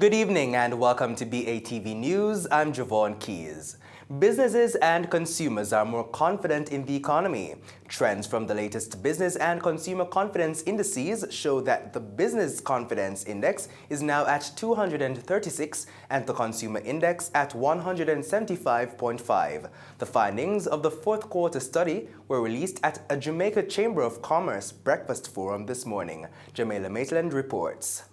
Good evening and welcome to BATV News. I'm Javon Keys. Businesses and consumers are more confident in the economy. Trends from the latest business and consumer confidence indices show that the Business Confidence Index is now at 236 and the Consumer Index at 175.5. The findings of the fourth quarter study were released at a Jamaica Chamber of Commerce breakfast forum this morning. Jamila Maitland reports.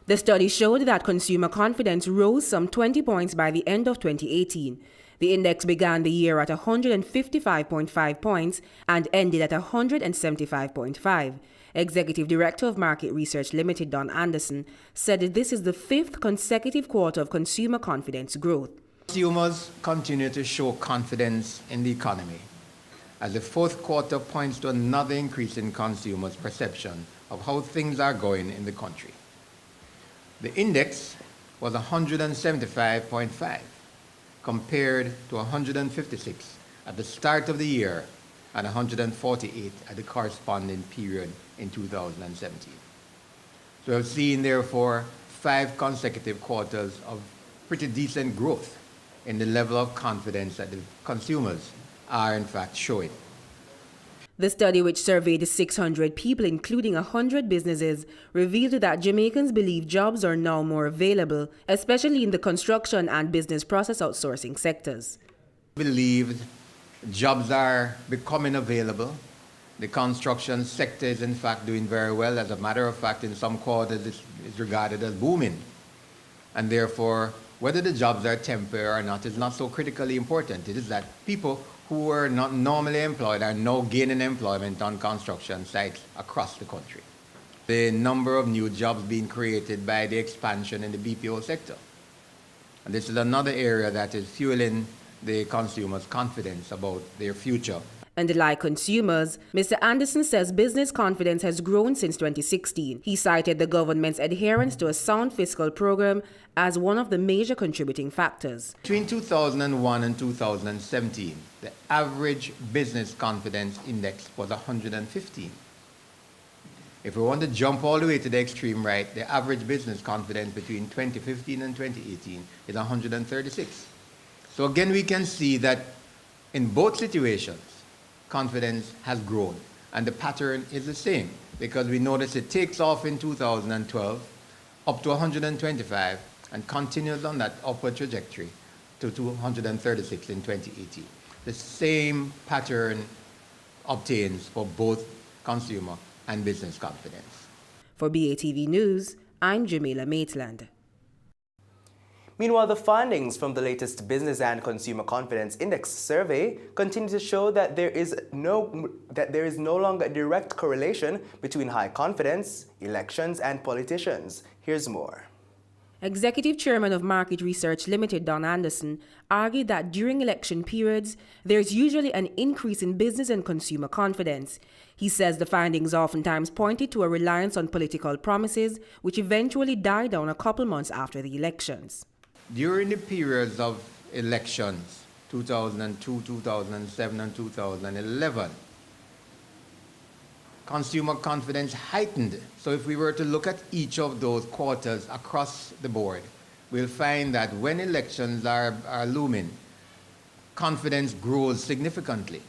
The study showed that consumer confidence rose some 20 points by the end of 2018. The index began the year at 155.5 points and ended at 175.5. Executive Director of Market Research Limited, Don Anderson, said that this is the fifth consecutive quarter of consumer confidence growth. Consumers continue to show confidence in the economy, as the fourth quarter points to another increase in consumers' perception of how things are going in the country. The index was 175.5 compared to 156 at the start of the year and 148 at the corresponding period in 2017. So we've seen, therefore, 5 consecutive quarters of pretty decent growth in the level of confidence that the consumers are in fact showing. The study, which surveyed 600 people, including 100 businesses, revealed that Jamaicans believe jobs are now more available, especially in the construction and business process outsourcing sectors. We believe jobs are becoming available. The construction sector is in fact doing very well. As a matter of fact, in some quarters it's regarded as booming. And therefore, whether the jobs are temporary or not is not so critically important. It is that people who were not normally employed are now gaining employment on construction sites across the country. The number of new jobs being created by the expansion in the BPO sector. And this is another area that is fueling the consumers' confidence about their future. And like consumers, Mr. Anderson says business confidence has grown since 2016. He cited the government's adherence to a sound fiscal program as one of the major contributing factors. Between 2001 and 2017, the average business confidence index was 115. If we want to jump all the way to the extreme right, the average business confidence between 2015 and 2018 is 136. So again, we can see that in both situations, confidence has grown, and the pattern is the same, because we notice it takes off in 2012 up to 125 and continues on that upward trajectory to 236 in 2018. The same pattern obtains for both consumer and business confidence. For BATV News, I'm Jamila Maitland. Meanwhile, the findings from the latest Business and Consumer Confidence Index survey continue to show that there is no longer a direct correlation between high confidence, elections, and politicians. Here's more. Executive Chairman of Market Research Limited, Don Anderson, argued that during election periods, there's usually an increase in business and consumer confidence. He says the findings oftentimes pointed to a reliance on political promises, which eventually died down a couple months after the elections. During the periods of elections, 2002, 2007, and 2011, consumer confidence heightened. So if we were to look at each of those quarters across the board, we'll find that when elections are looming, confidence grows significantly,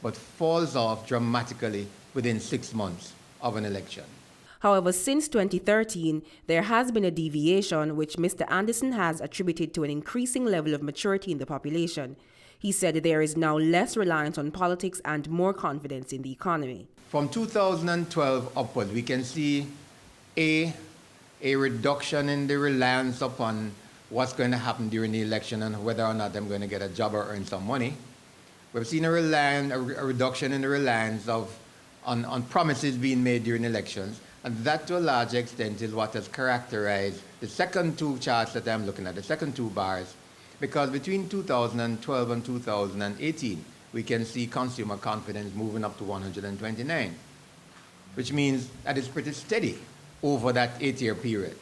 but falls off dramatically within 6 months of an election. However, since 2013, there has been a deviation which Mr. Anderson has attributed to an increasing level of maturity in the population. He said there is now less reliance on politics and more confidence in the economy. From 2012 upwards, we can see a reduction in the reliance upon what's going to happen during the election and whether or not I'm going to get a job or earn some money. We've seen a reduction in the reliance on promises being made during elections. And that, to a large extent, is what has characterized the second 2 charts that I'm looking at, the second 2 bars, because between 2012 and 2018, we can see consumer confidence moving up to 129, which means that it's pretty steady over that 8-year period.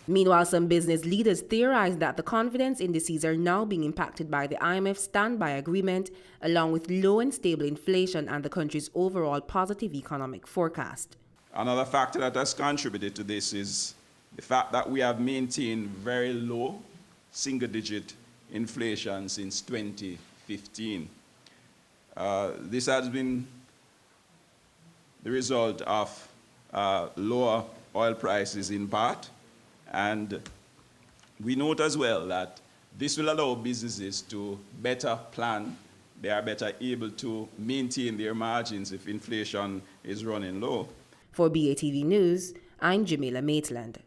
Meanwhile, some business leaders theorize that the confidence indices are now being impacted by the IMF standby agreement, along with low and stable inflation and the country's overall positive economic forecast. Another factor that has contributed to this is the fact that we have maintained very low single-digit inflation since 2015. This has been the result of lower oil prices in part, and we note as well that this will allow businesses to better plan. They are better able to maintain their margins if inflation is running low. For BATV News, I'm Jamila Maitland.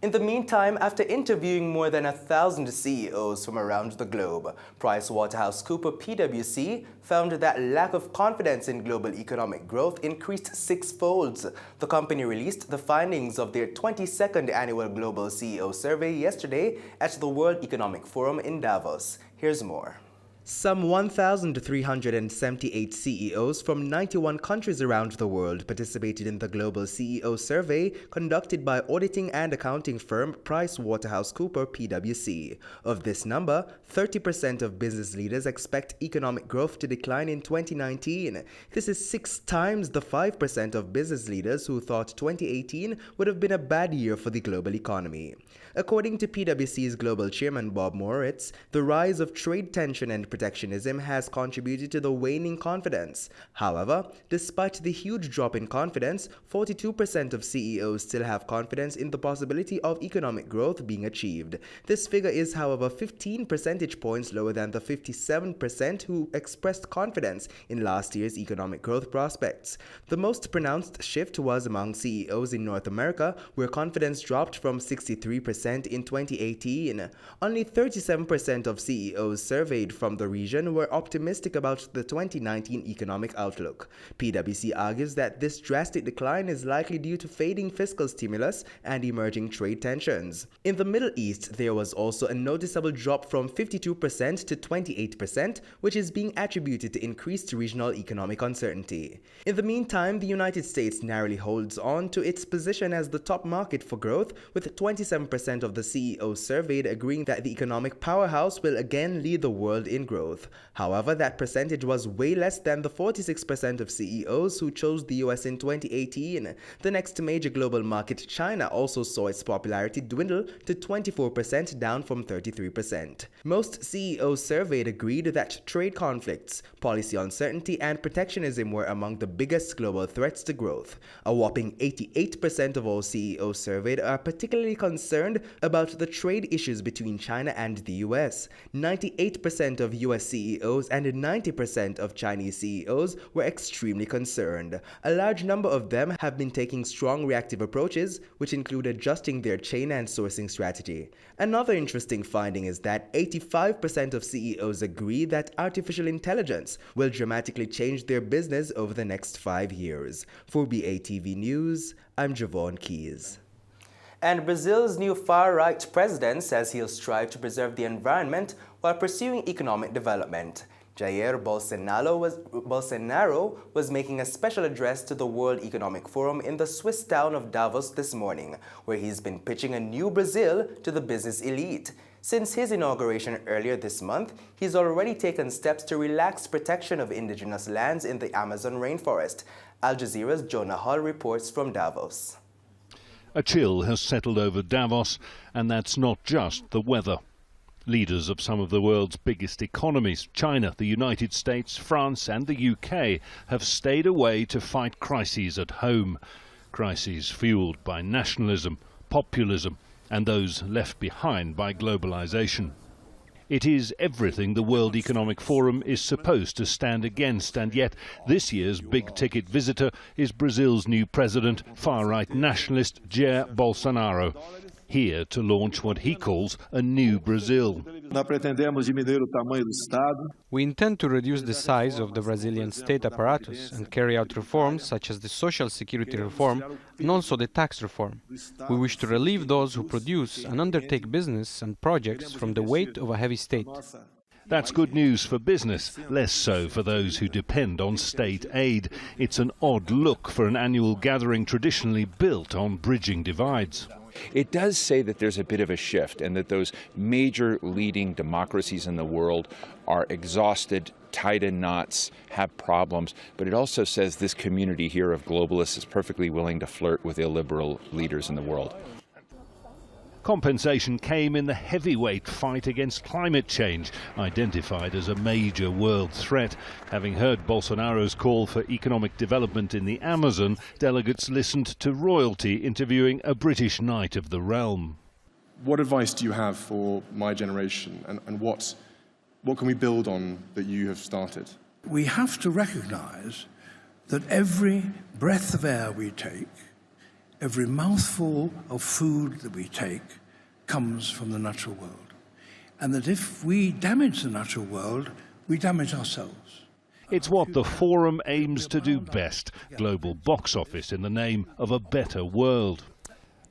In the meantime, after interviewing more than 1,000 CEOs from around the globe, PricewaterhouseCoopers PwC found that lack of confidence in global economic growth increased sixfold. The company released the findings of their 22nd annual Global CEO Survey yesterday at the World Economic Forum in Davos. Here's more. Some 1,378 CEOs from 91 countries around the world participated in the Global CEO Survey conducted by auditing and accounting firm PricewaterhouseCoopers PwC. Of this number, 30% of business leaders expect economic growth to decline in 2019. This is 6 times the 5% of business leaders who thought 2018 would have been a bad year for the global economy. According to PwC's global chairman Bob Moritz, the rise of trade tension and protectionism has contributed to the waning confidence. However, despite the huge drop in confidence, 42% of CEOs still have confidence in the possibility of economic growth being achieved. This figure is, however, 15 percentage points lower than the 57% who expressed confidence in last year's economic growth prospects. The most pronounced shift was among CEOs in North America, where confidence dropped from 63% in 2018. Only 37% of CEOs surveyed from the region were optimistic about the 2019 economic outlook. PwC argues that this drastic decline is likely due to fading fiscal stimulus and emerging trade tensions. In the Middle East, there was also a noticeable drop from 52% to 28%, which is being attributed to increased regional economic uncertainty. In the meantime, the United States narrowly holds on to its position as the top market for growth, with 27% of the CEOs surveyed agreeing that the economic powerhouse will again lead the world in growth. However, that percentage was way less than the 46% of CEOs who chose the US in 2018. The next major global market, China, also saw its popularity dwindle to 24%, down from 33%. Most CEOs surveyed agreed that trade conflicts, policy uncertainty, and protectionism were among the biggest global threats to growth. A whopping 88% of all CEOs surveyed are particularly concerned about the trade issues between China and the US. 98% of US CEOs and 90% of Chinese CEOs were extremely concerned. A large number of them have been taking strong reactive approaches, which include adjusting their chain and sourcing strategy. Another interesting finding is that 85% of CEOs agree that artificial intelligence will dramatically change their business over the next 5 years. For BATV News, I'm Javon Keys. And Brazil's new far-right president says he'll strive to preserve the environment while pursuing economic development. Jair Bolsonaro was making a special address to the World Economic Forum in the Swiss town of Davos this morning, where he's been pitching a new Brazil to the business elite. Since his inauguration earlier this month, he's already taken steps to relax protection of indigenous lands in the Amazon rainforest. Al Jazeera's Jonah Hall reports from Davos. A chill has settled over Davos, and that's not just the weather. Leaders of some of the world's biggest economies, China, the United States, France and the UK, have stayed away to fight crises at home. Crises fueled by nationalism, populism and those left behind by globalization. It is everything the World Economic Forum is supposed to stand against, and yet this year's big-ticket visitor is Brazil's new president, far-right nationalist Jair Bolsonaro, here to launch what he calls a new Brazil. We intend to reduce the size of the Brazilian state apparatus and carry out reforms such as the social security reform and also the tax reform. We wish to relieve those who produce and undertake business and projects from the weight of a heavy state. That's good news for business, less so for those who depend on state aid. It's an odd look for an annual gathering traditionally built on bridging divides. It does say that there's a bit of a shift and that those major leading democracies in the world are exhausted, tied in knots, have problems, but it also says this community here of globalists is perfectly willing to flirt with illiberal leaders in the world. Compensation came in the heavyweight fight against climate change, identified as a major world threat. Having heard Bolsonaro's call for economic development in the Amazon, delegates listened to royalty interviewing a British knight of the realm. What advice do you have for my generation, and what can we build on that you have started? We have to recognize that every breath of air we take, every mouthful of food that we take comes from the natural world. And that if we damage the natural world, we damage ourselves. It's what the Forum aims to do best, global box office in the name of a better world.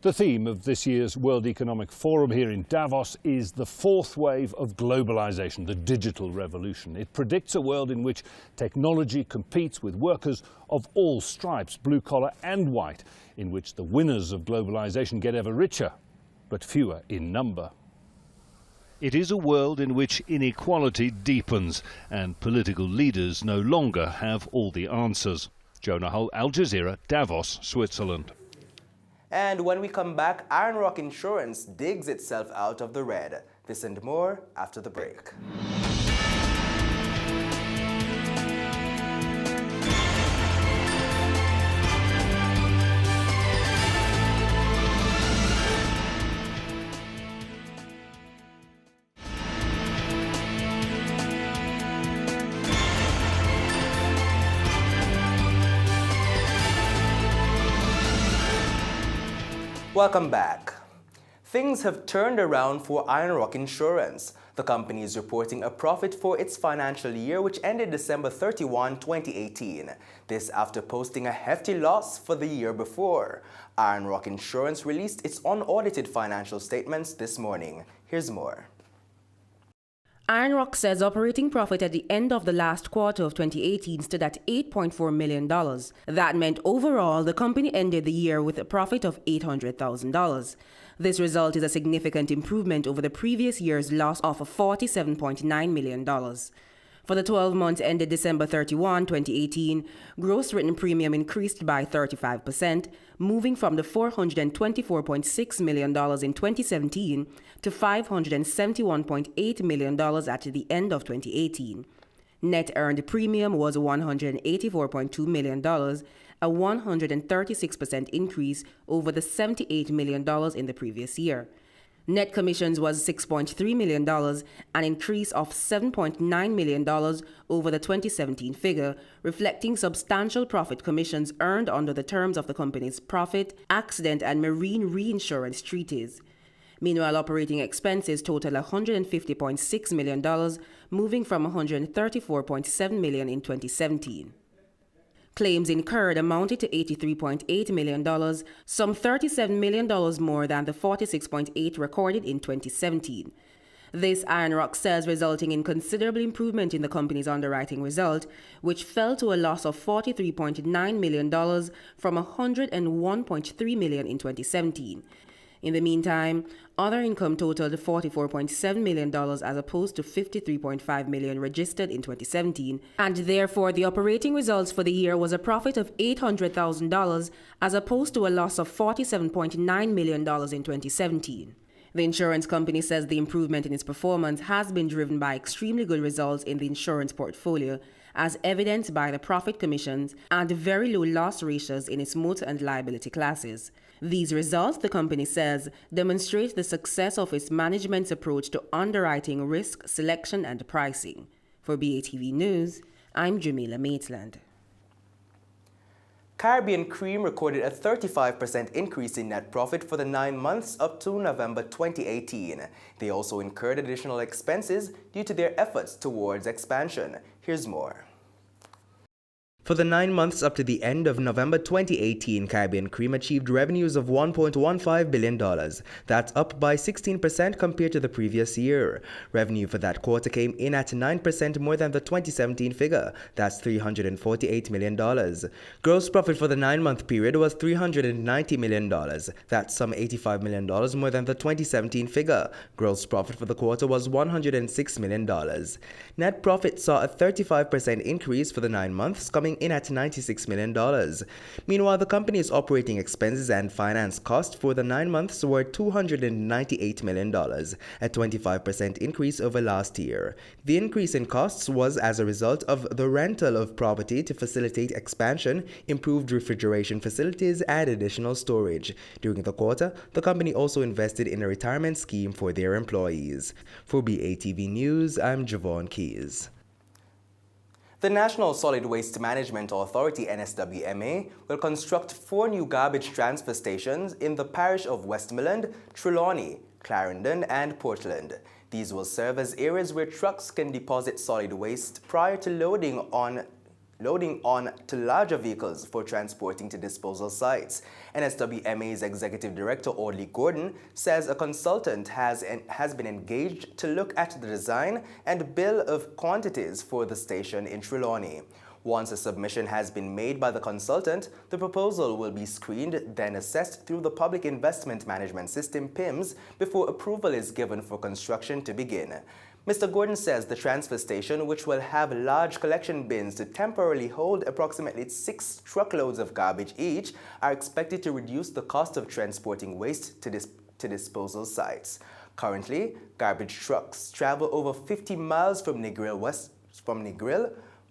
The theme of this year's World Economic Forum here in Davos is the fourth wave of globalization, the digital revolution. It predicts a world in which technology competes with workers of all stripes, blue collar and white, in which the winners of globalization get ever richer, but fewer in number. It is a world in which inequality deepens and political leaders no longer have all the answers. Jonah Hull, Al Jazeera, Davos, Switzerland. And when we come back, Iron Rock Insurance digs itself out of the red. This and more after the break. Welcome back. Things have turned around for Iron Rock Insurance. The company is reporting a profit for its financial year, which ended December 31, 2018. This after posting a hefty loss for the year before. Iron Rock Insurance released its unaudited financial statements this morning. Here's more. Iron Rock says operating profit at the end of the last quarter of 2018 stood at $8.4 million. That meant overall, the company ended the year with a profit of $800,000. This result is a significant improvement over the previous year's loss of $47.9 million. For the 12 months ended December 31, 2018, gross written premium increased by 35%, moving from the $424.6 million in 2017 to $571.8 million at the end of 2018. Net earned premium was $184.2 million, a 136% increase over the $78 million in the previous year. Net commissions was $6.3 million, an increase of $7.9 million over the 2017 figure, reflecting substantial profit commissions earned under the terms of the company's profit, accident, and marine reinsurance treaties. Meanwhile, operating expenses total $150.6 million, moving from $134.7 million in 2017. Claims incurred amounted to $83.8 million, some $37 million more than the $46.8 recorded in 2017. This, Iron Rock says, resulting in considerable improvement in the company's underwriting result, which fell to a loss of $43.9 million from $101.3 million in 2017. In the meantime, other income totaled $44.7 million as opposed to $53.5 million registered in 2017, and therefore the operating results for the year was a profit of $800,000 as opposed to a loss of $47.9 million in 2017. The insurance company says the improvement in its performance has been driven by extremely good results in the insurance portfolio, as evidenced by the profit commissions and very low loss ratios in its motor and liability classes. These results, the company says, demonstrate the success of its management's approach to underwriting, risk, selection, and pricing. For BATV News, I'm Jamila Maitland. Caribbean Cream recorded a 35% increase in net profit for the 9 months up to November 2018. They also incurred additional expenses due to their efforts towards expansion. Here's more. For the 9 months up to the end of November 2018, Caribbean Cream achieved revenues of $1.15 billion. That's up by 16% compared to the previous year. Revenue for that quarter came in at 9% more than the 2017 figure. That's $348 million. Gross profit for the 9-month period was $390 million. That's some $85 million more than the 2017 figure. Gross profit for the quarter was $106 million. Net profit saw a 35% increase for the 9 months, coming in at $96 million. Meanwhile, the company's operating expenses and finance costs for the 9 months were $298 million, a 25% increase over last year. The increase in costs was as a result of the rental of property to facilitate expansion, improved refrigeration facilities, and additional storage. During the quarter, the company also invested in a retirement scheme for their employees. For BATV News, I'm Javon Keys. The National Solid Waste Management Authority, NSWMA, will construct 4 new garbage transfer stations in the parish of Westmoreland, Trelawney, Clarendon, and Portland. These will serve as areas where trucks can deposit solid waste prior to loading on to larger vehicles for transporting to disposal sites. NSWMA's Executive Director Audley Gordon says a consultant has been engaged to look at the design and bill of quantities for the station in Trelawney. Once a submission has been made by the consultant, the proposal will be screened, then assessed through the Public Investment Management System PIMS before approval is given for construction to begin. Mr. Gordon says the transfer station, which will have large collection bins to temporarily hold approximately 6 truckloads of garbage each, are expected to reduce the cost of transporting waste to disposal sites. Currently, garbage trucks travel over 50 miles from Negril,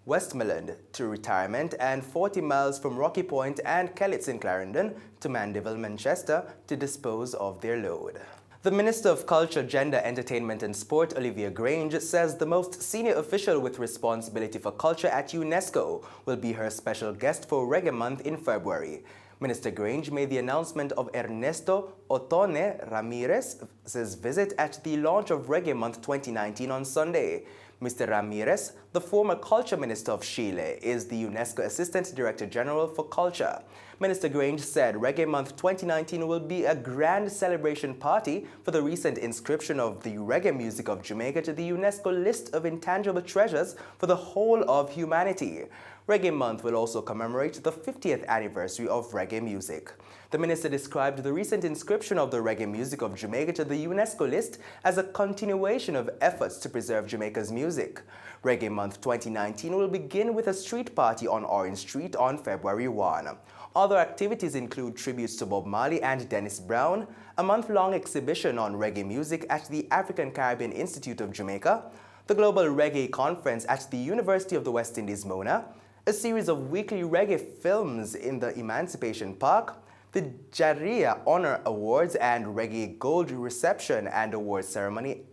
Westmoreland to Retirement, and 40 miles from Rocky Point and Kellitts in Clarendon to Mandeville, Manchester, to dispose of their load. The Minister of Culture, Gender, Entertainment and Sport, Olivia Grange, says the most senior official with responsibility for culture at UNESCO will be her special guest for Reggae Month in February. Minister Grange made the announcement of Ernesto Otone Ramirez's visit at the launch of Reggae Month 2019 on Sunday. Mr. Ramirez, the former Culture Minister of Chile, is the UNESCO Assistant Director General for Culture. Minister Grange said Reggae Month 2019 will be a grand celebration party for the recent inscription of the reggae music of Jamaica to the UNESCO list of intangible treasures for the whole of humanity. Reggae Month will also commemorate the 50th anniversary of reggae music. The minister described the recent inscription of the reggae music of Jamaica to the UNESCO list as a continuation of efforts to preserve Jamaica's music. Reggae Month 2019 will begin with a street party on Orange Street on February 1. Other activities include tributes to Bob Marley and Dennis Brown, a month-long exhibition on reggae music at the African Caribbean Institute of Jamaica, the Global Reggae Conference at the University of the West Indies, Mona, a series of weekly reggae films in the Emancipation Park, the Jaria Honor Awards and Reggae Gold Reception and Awards Ceremony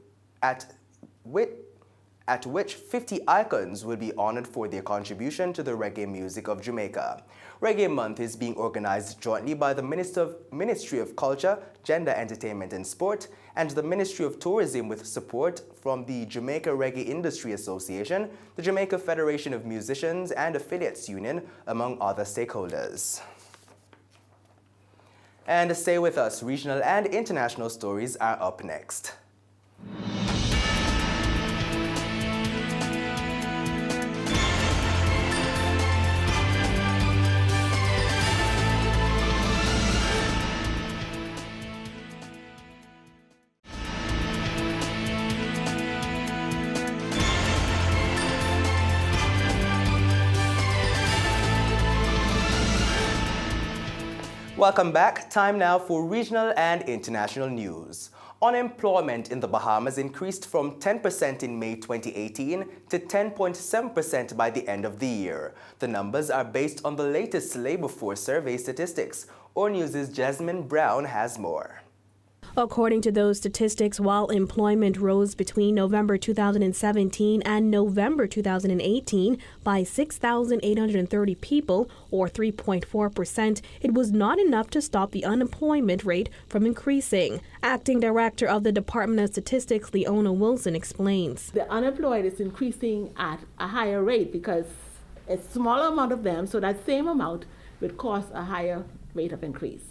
at which 50 icons will be honored for their contribution to the reggae music of Jamaica. Reggae Month is being organized jointly by the Ministry of Culture, Gender, Entertainment and Sport and the Ministry of Tourism with support from the Jamaica Reggae Industry Association, the Jamaica Federation of Musicians and Affiliates Union, among other stakeholders. And stay with us, regional and international stories are up next. Welcome back. Time now for regional and international news. Unemployment in the Bahamas increased from 10% in May 2018 to 10.7% by the end of the year. The numbers are based on the latest labor force survey statistics. Our News' Jasmine Brown has more. According to those statistics, while employment rose between November 2017 and November 2018 by 6,830 people, or 3.4%, it was not enough to stop the unemployment rate from increasing. Acting Director of the Department of Statistics, Leona Wilson, explains. The unemployed is increasing at a higher rate because a smaller amount of them, so that same amount would cost a higher rate of increase.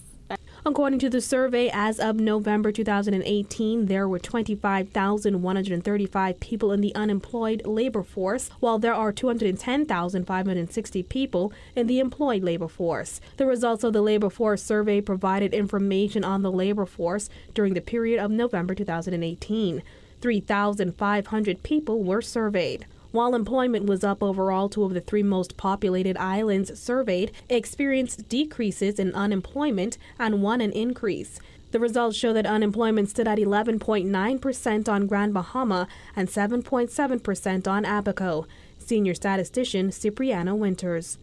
According to the survey, as of November 2018, there were 25,135 people in the unemployed labor force, while there are 210,560 people in the employed labor force. The results of the labor force survey provided information on the labor force during the period of November 2018. 3,500 people were surveyed. While employment was up overall, two of the three most populated islands surveyed experienced decreases in unemployment and one an increase. The results show that unemployment stood at 11.9% on Grand Bahama and 7.7% on Abaco. Senior statistician Cipriano Winters.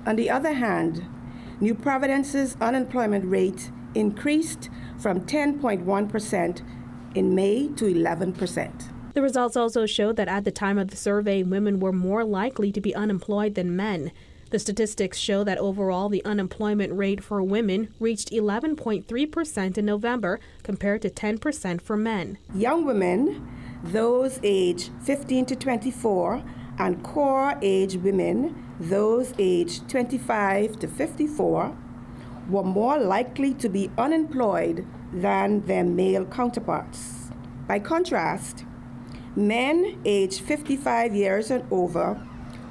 On the other hand, New Providence's unemployment rate increased from 10.1% in May to 11%. The results also showed that at the time of the survey, women were more likely to be unemployed than men. The statistics show that overall the unemployment rate for women reached 11.3% in November compared to 10% for men. Young women, those aged 15 to 24, and core age women, those aged 25 to 54, were more likely to be unemployed than their male counterparts. By contrast, men aged 55 years and over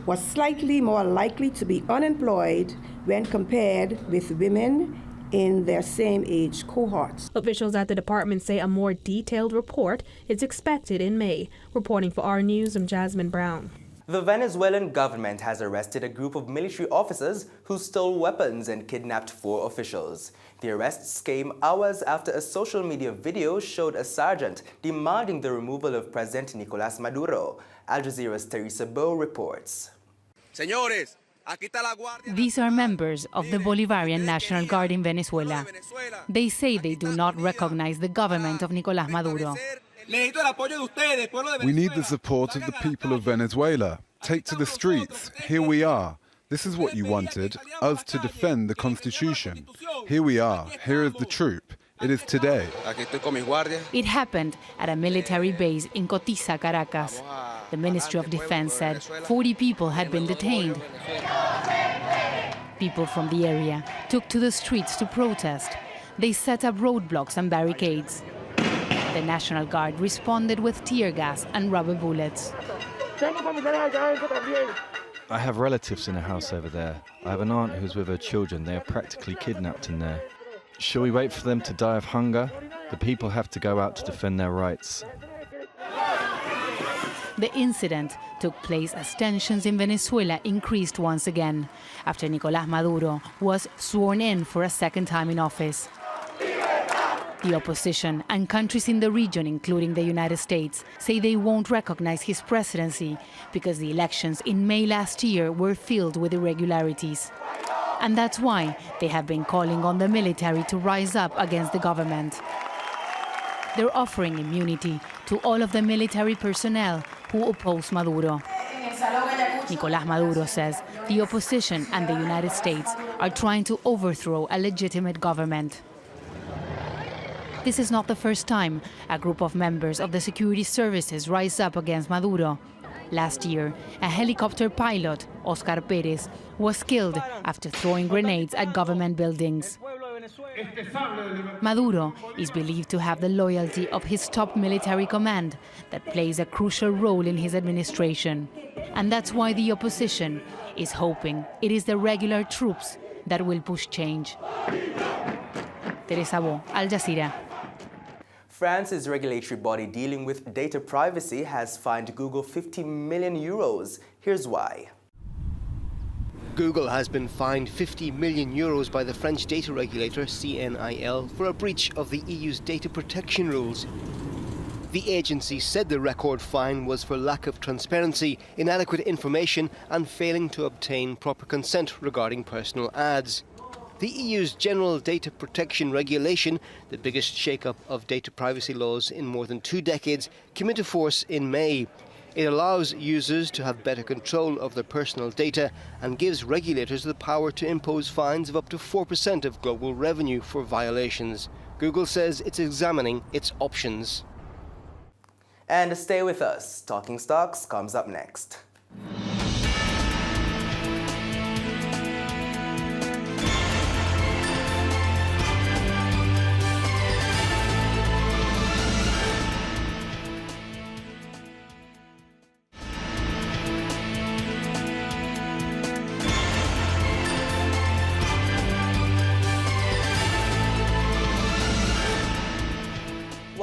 were slightly more likely to be unemployed when compared with women in their same age cohorts. Officials at the department say a more detailed report is expected in May. Reporting for our News, I'm Jasmine Brown. The Venezuelan government has arrested a group of military officers who stole weapons and kidnapped 4 officials. The arrests came hours after a social media video showed a sergeant demanding the removal of President Nicolás Maduro. Al Jazeera's Teresa Bow reports. These are members of the Bolivarian National Guard in Venezuela. They say they do not recognize the government of Nicolás Maduro. We need the support of the people of Venezuela. Take to the streets. Here we are. This is what you wanted, us to defend the Constitution. Here we are. Here is the troop. It is today. It happened at a military base in Cotiza, Caracas. The Ministry of Defense said 40 people had been detained. People from the area took to the streets to protest. They set up roadblocks and barricades. The National Guard responded with tear gas and rubber bullets. I have relatives in a house over there. I have an aunt who's with her children. They are practically kidnapped in there. Shall we wait for them to die of hunger? The people have to go out to defend their rights. The incident took place as tensions in Venezuela increased once again after Nicolás Maduro was sworn in for a second time in office. The opposition and countries in the region, including the United States, say they won't recognize his presidency because the elections in May last year were filled with irregularities. And that's why they have been calling on the military to rise up against the government. They're offering immunity to all of the military personnel who oppose Maduro. Nicolás Maduro says the opposition and the United States are trying to overthrow a legitimate government. This is not the first time a group of members of the security services rise up against Maduro. Last year, a helicopter pilot, Oscar Pérez, was killed after throwing grenades at government buildings. Maduro is believed to have the loyalty of his top military command that plays a crucial role in his administration. And that's why the opposition is hoping it is the regular troops that will push change. Teresa Bo, Al Jazeera. France's regulatory body dealing with data privacy has fined Google 50 million euros. Here's why. Google has been fined 50 million euros by the French data regulator CNIL for a breach of the EU's data protection rules. The agency said the record fine was for lack of transparency, inadequate information and failing to obtain proper consent regarding personal ads. The EU's General Data Protection Regulation, the biggest shake-up of data privacy laws in more than 2 decades, came into force in May. It allows users to have better control of their personal data and gives regulators the power to impose fines of up to 4% of global revenue for violations. Google says it's examining its options. And stay with us. Talking Stocks comes up next.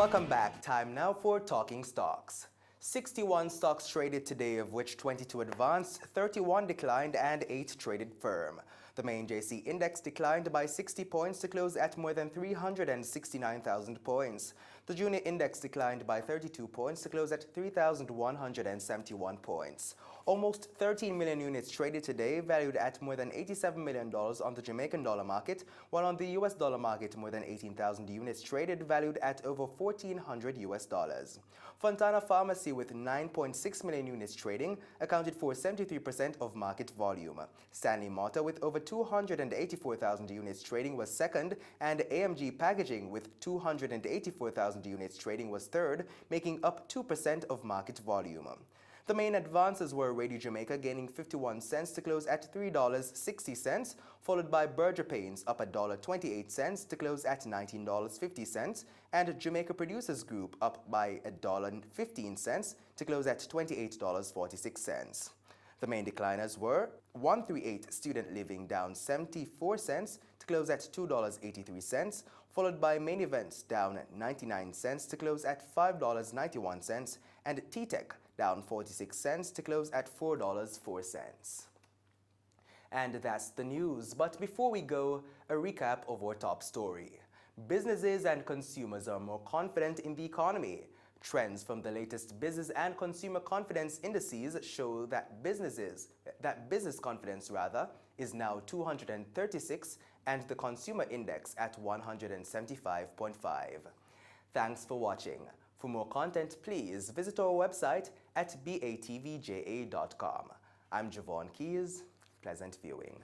Welcome back. Time now for Talking Stocks. 61 stocks traded today, of which 22 advanced, 31 declined, and 8 traded firm. The main JC index declined by 60 points to close at more than 369,000 points. The junior index declined by 32 points to close at 3,171 points. Almost 13 million units traded today, valued at more than $87 million on the Jamaican dollar market, while on the US dollar market, more than 18,000 units traded, valued at over $1,400 US. Fontana Pharmacy, with 9.6 million units trading, accounted for 73% of market volume. Stanley Motor, with over 284,000 units trading, was second, and AMG Packaging, with 284,000 units trading, was third, making up 2% of market volume. The main advances were Radio Jamaica gaining 51 cents to close at $3.60, followed by Berger Paints up $1.28 to close at $19.50, and Jamaica Producers Group up by $1.15 to close at $28.46. The main decliners were 138 Student Living down 74 cents to close at $2.83, followed by Main Events down 99 cents to close at $5.91, and T-Tech down 46 cents to close at $4.04. And that's the news. But before we go, a recap of our top story. Businesses and consumers are more confident in the economy. Trends from the latest business and consumer confidence indices show that business confidence is now 236 and the consumer index at 175.5. Thanks for watching. For more content, please visit our website at batvja.com. I'm Javon Keys. Pleasant viewing.